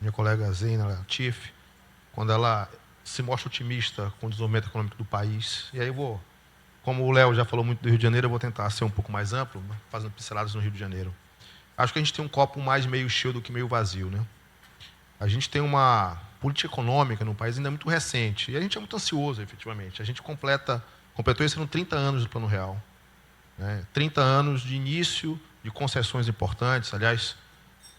minha colega Zeina Latif, quando ela se mostra otimista com o desenvolvimento econômico do país. E aí eu vou, como o Léo já falou muito do Rio de Janeiro, eu vou tentar ser um pouco mais amplo, fazendo pinceladas no Rio de Janeiro. Acho que a gente tem um copo mais meio cheio do que meio vazio, né? A gente tem uma política econômica no país ainda muito recente, e a gente é muito ansioso, efetivamente. A gente completou esse ano 30 anos do Plano Real, né? 30 anos de início de concessões importantes. Aliás,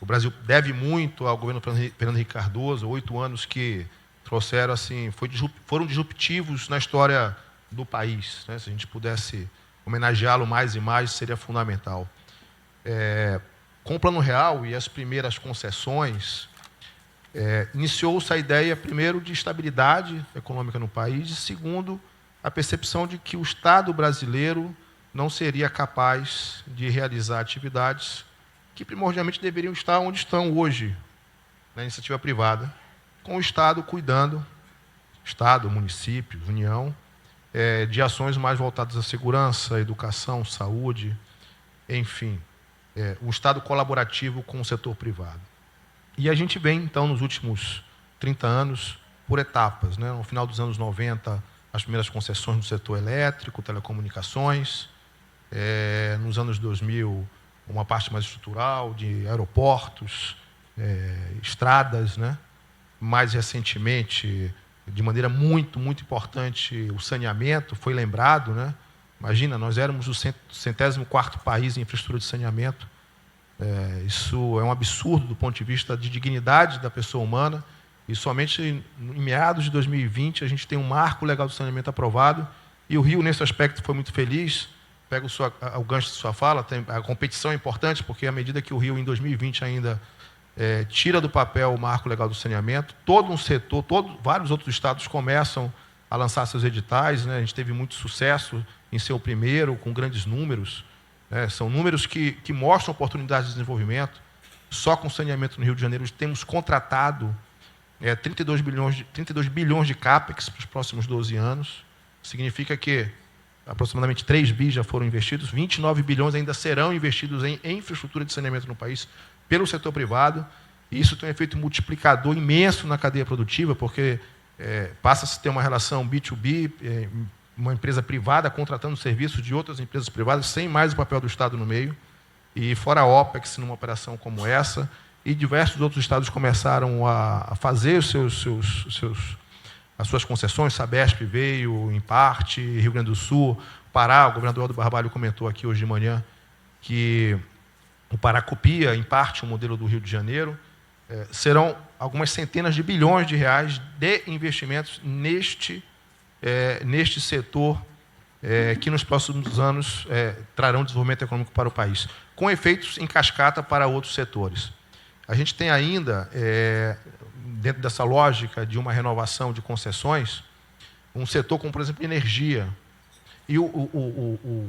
o Brasil deve muito ao governo Fernando Henrique Cardoso, 8 anos que trouxeram, assim, foram disruptivos na história do país, né? Se a gente pudesse homenageá-lo mais e mais, seria fundamental. Com o Plano Real e as primeiras concessões, iniciou-se a ideia, primeiro, de estabilidade econômica no país, e, segundo, a percepção de que o Estado brasileiro não seria capaz de realizar atividades que primordialmente deveriam estar onde estão hoje, na iniciativa privada, com o Estado cuidando, Estado, município, União, de ações mais voltadas à segurança, educação, saúde, enfim, um Estado colaborativo com o setor privado. E a gente vem, então, nos últimos 30 anos, por etapas, né? No final dos anos 90, as primeiras concessões no setor elétrico, telecomunicações, nos anos 2000, uma parte mais estrutural de aeroportos, estradas, né? Mais recentemente, de maneira muito, muito importante, o saneamento foi lembrado, né? Imagina, nós éramos o 104º país em infraestrutura de saneamento. Isso é um absurdo do ponto de vista de dignidade da pessoa humana, e somente em meados de 2020 a gente tem um marco legal do saneamento aprovado, e o Rio, nesse aspecto, foi muito feliz. Pego o gancho de sua fala, a competição é importante, porque à medida que o Rio, em 2020, ainda tira do papel o marco legal do saneamento, todo um setor, vários outros estados começam a lançar seus editais, né? A gente teve muito sucesso em ser o primeiro, com grandes números. São números que mostram oportunidades de desenvolvimento. Só com saneamento no Rio de Janeiro temos contratado 32 bilhões de CAPEX para os próximos 12 anos. Significa que aproximadamente 3 bi já foram investidos, 29 bilhões ainda serão investidos em infraestrutura de saneamento no país pelo setor privado. E isso tem um efeito multiplicador imenso na cadeia produtiva, porque passa-se a ter uma relação B2B, uma empresa privada contratando serviços de outras empresas privadas, sem mais o papel do Estado no meio. E fora a OPEX, numa operação como essa, e diversos outros estados começaram a fazer as suas concessões. Sabesp veio, em parte, Rio Grande do Sul, Pará, o governador do Barbalho comentou aqui hoje de manhã que o Pará copia, em parte, o modelo do Rio de Janeiro. Serão algumas centenas de bilhões de reais de investimentos neste setor, que nos próximos anos trarão desenvolvimento econômico para o país, com efeitos em cascata para outros setores. A gente tem ainda, dentro dessa lógica de uma renovação de concessões, um setor como, por exemplo, energia. E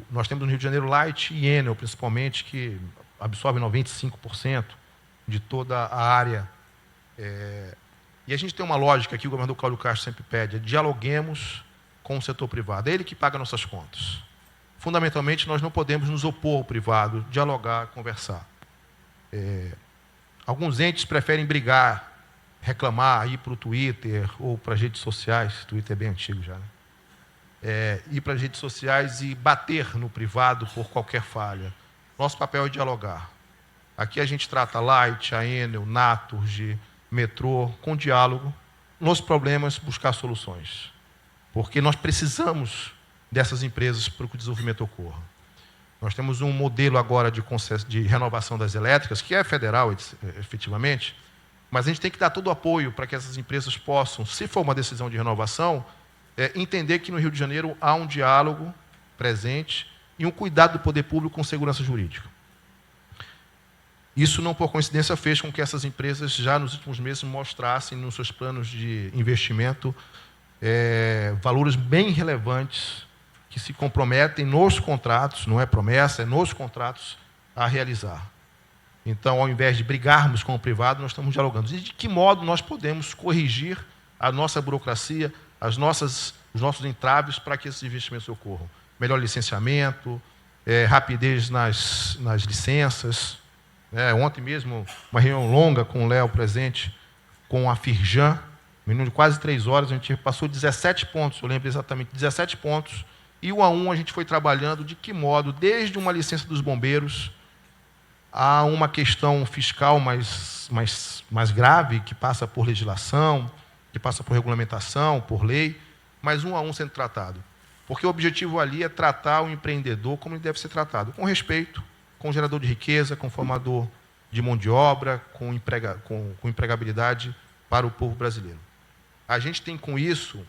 nós temos no Rio de Janeiro Light e Enel, principalmente, que absorve 95% de toda a área. E a gente tem uma lógica que o governador Cláudio Castro sempre pede: dialoguemos com o setor privado. É ele que paga nossas contas. Fundamentalmente, nós não podemos nos opor ao privado, dialogar, conversar. Alguns entes preferem brigar, reclamar, ir para o Twitter ou para as redes sociais. O Twitter é bem antigo já, né? Ir para as redes sociais e bater no privado por qualquer falha. Nosso papel é dialogar. Aqui a gente trata Light, a Enel, Naturgy, Metrô, com diálogo, nos problemas, buscar soluções. Porque nós precisamos dessas empresas para que o desenvolvimento ocorra. Nós temos um modelo agora de renovação das elétricas, que é federal, efetivamente, mas a gente tem que dar todo o apoio para que essas empresas possam, se for uma decisão de renovação, entender que no Rio de Janeiro há um diálogo presente e um cuidado do poder público com segurança jurídica. Isso, não por coincidência, fez com que essas empresas já nos últimos meses mostrassem nos seus planos de investimento valores bem relevantes que se comprometem nos contratos, não é promessa, é nos contratos, a realizar. Então, ao invés de brigarmos com o privado, nós estamos dialogando. E de que modo nós podemos corrigir a nossa burocracia, os nossos entraves para que esses investimentos ocorram? Melhor licenciamento, rapidez nas licenças. Ontem mesmo, uma reunião longa com o Léo presente, com a Firjan, menino de quase 3 horas, a gente passou 17 pontos, eu lembro exatamente, 17 pontos, e 1 a 1 a gente foi trabalhando de que modo, desde uma licença dos bombeiros, a uma questão fiscal mais grave, que passa por legislação, que passa por regulamentação, por lei, mas 1 a 1 sendo tratado. Porque o objetivo ali é tratar o empreendedor como ele deve ser tratado, com respeito, com gerador de riqueza, com formador de mão de obra, com empregabilidade para o povo brasileiro. A gente tem, com isso,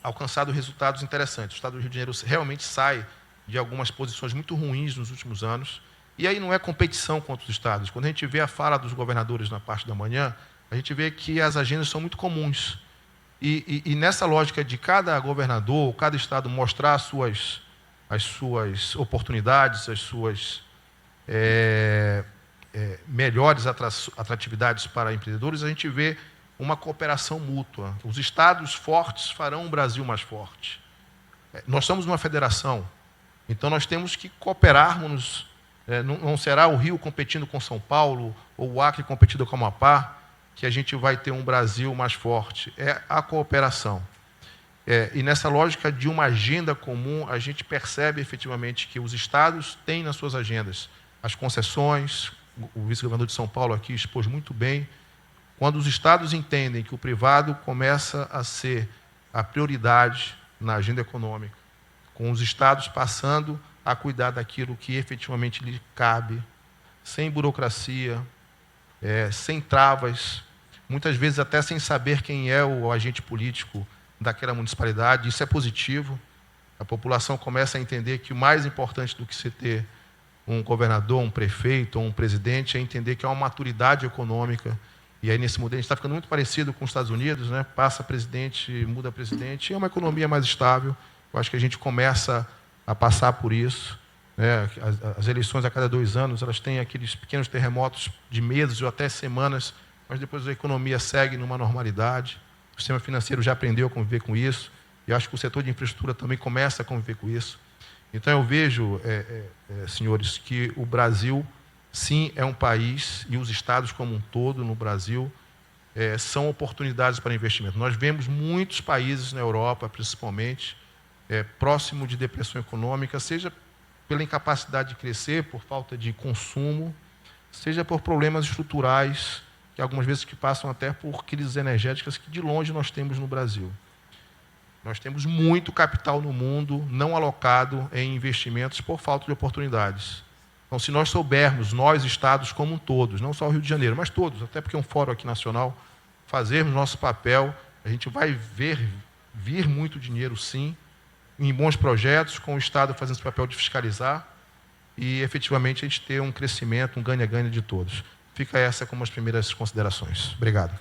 alcançado resultados interessantes. O Estado do Rio de Janeiro realmente sai de algumas posições muito ruins nos últimos anos, e aí não é competição contra os estados. Quando a gente vê a fala dos governadores na parte da manhã, a gente vê que as agendas são muito comuns. E nessa lógica de cada governador, cada estado mostrar as suas oportunidades, as suas melhores atratividades para empreendedores, a gente vê uma cooperação mútua. Os estados fortes farão um Brasil mais forte. Nós somos uma federação, então nós temos que cooperarmos. Não será o Rio competindo com São Paulo ou o Acre competindo com o Amapá que a gente vai ter um Brasil mais forte. É a cooperação. E nessa lógica de uma agenda comum, a gente percebe efetivamente que os estados têm nas suas agendas as concessões. O vice-governador de São Paulo aqui expôs muito bem. Quando os estados entendem que o privado começa a ser a prioridade na agenda econômica, com os estados passando a cuidar daquilo que efetivamente lhe cabe, sem burocracia, sem travas, muitas vezes até sem saber quem é o agente político daquela municipalidade. Isso é positivo. A população começa a entender que o mais importante do que se ter um governador, um prefeito ou um presidente é entender que há uma maturidade econômica. E aí, nesse modelo, a gente está ficando muito parecido com os Estados Unidos, né? Passa presidente, muda presidente, e é uma economia mais estável. Eu acho que a gente começa a passar por isso. As eleições a cada 2 anos, elas têm aqueles pequenos terremotos de meses ou até semanas, mas depois a economia segue numa normalidade. O sistema financeiro já aprendeu a conviver com isso, e eu acho que o setor de infraestrutura também começa a conviver com isso. Então eu vejo, senhores, que o Brasil, sim, é um país, e os estados como um todo no Brasil são oportunidades para investimento. Nós vemos muitos países na Europa, principalmente, próximo de depressão econômica, seja pela incapacidade de crescer, por falta de consumo, seja por problemas estruturais, que algumas vezes que passam até por crises energéticas que de longe nós temos no Brasil. Nós temos muito capital no mundo não alocado em investimentos por falta de oportunidades. Então, se nós soubermos, nós, estados como um todos, não só o Rio de Janeiro, mas todos, até porque é um fórum aqui nacional, fazermos nosso papel, a gente vai vir muito dinheiro, sim, em bons projetos, com o Estado fazendo esse papel de fiscalizar e, efetivamente, a gente ter um crescimento, um ganha-ganha de todos. Fica essa como as primeiras considerações. Obrigado.